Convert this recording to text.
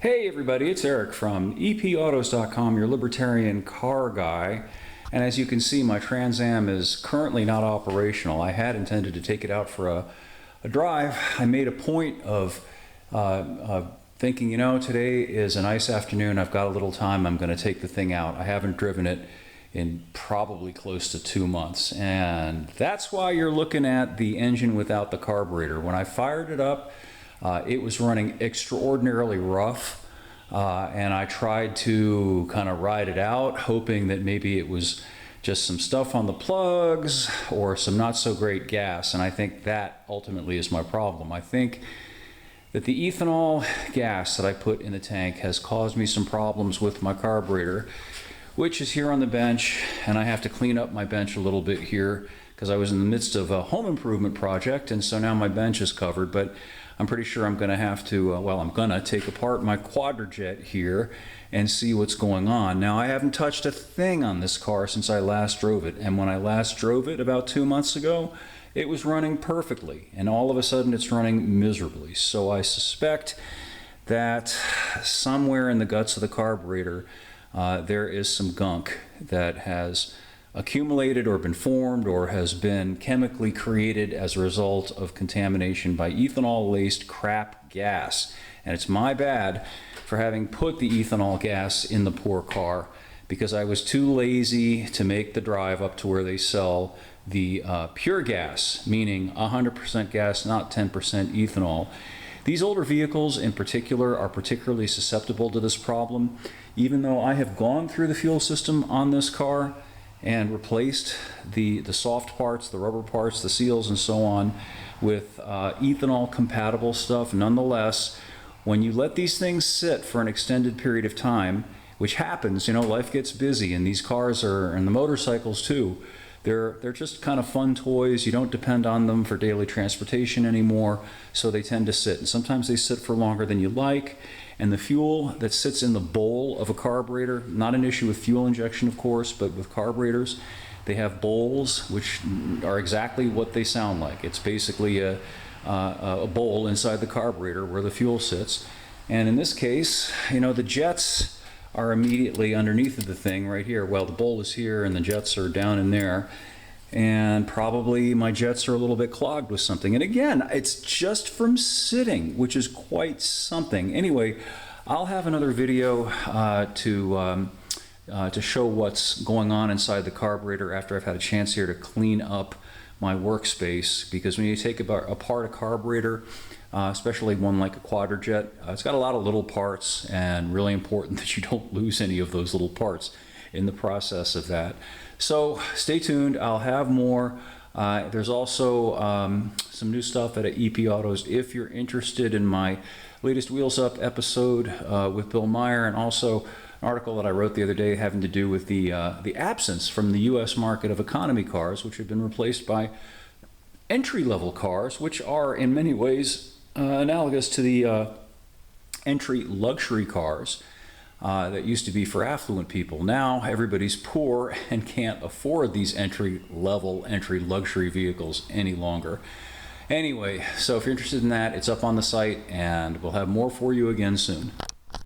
Hey everybody, it's Eric from EPautos.com, your libertarian car guy. And as you can see, my Trans Am is currently not operational. I had intended to take it out for a drive. I made a point of thinking, you know, today is a nice afternoon, I've got a little time, I'm going to take the thing out. I haven't driven it in probably close to 2 months. And that's why you're looking at the engine without the carburetor. When I fired it up, it was running extraordinarily rough, and I tried to kind of ride it out, hoping that maybe it was just some stuff on the plugs or some not so great gas, and I think that ultimately is my problem. I think that the ethanol gas that I put in the tank has caused me some problems with my carburetor, which is here on the bench, and I have to clean up my bench a little bit here because I was in the midst of a home improvement project, and so now my bench is covered. But I'm pretty sure I'm going to have to, I'm going to take apart my quadrajet here and see what's going on. Now, I haven't touched a thing on this car since I last drove it, and when I last drove it about 2 months ago, it was running perfectly, and all of a sudden it's running miserably. So I suspect that somewhere in the guts of the carburetor there is some gunk that has accumulated or been formed or has been chemically created as a result of contamination by ethanol-laced crap gas. And it's my bad for having put the ethanol gas in the poor car because I was too lazy to make the drive up to where they sell the pure gas, meaning 100% gas, not 10% ethanol. These older vehicles in particular are particularly susceptible to this problem. Even though I have gone through the fuel system on this car and replaced the soft parts, the rubber parts, the seals and so on with ethanol compatible stuff, nonetheless, when you let these things sit for an extended period of time, which happens, you know, life gets busy, and these cars are, and the motorcycles too, they're just kind of fun toys. You don't depend on them for daily transportation anymore, so they tend to sit. And sometimes they sit for longer than you like. And the fuel that sits in the bowl of a carburetor, not an issue with fuel injection, of course, but with carburetors, they have bowls which are exactly what they sound like. It's basically a bowl inside the carburetor where the fuel sits. And in this case, you know, the jets are immediately underneath of the thing right here. Well, the bowl is here and the jets are down in there, and probably my jets are a little bit clogged with something. And again, it's just from sitting, which is quite something. Anyway, I'll have another video to show what's going on inside the carburetor after I've had a chance here to clean up my workspace, because when you take apart a carburetor, especially one like a quadrajet, it's got a lot of little parts, and really important that you don't lose any of those little parts in the process of that. So stay tuned, I'll have more. There's also some new stuff at EPautos if you're interested in my latest Wheels Up episode with Bill Meyer, and also an article that I wrote the other day having to do with the absence from the US market of economy cars, which have been replaced by entry-level cars, which are in many ways analogous to the entry luxury cars that used to be for affluent people. Now everybody's poor and can't afford these entry-level, entry luxury vehicles any longer. Anyway, so if you're interested in that, it's up on the site, and we'll have more for you again soon.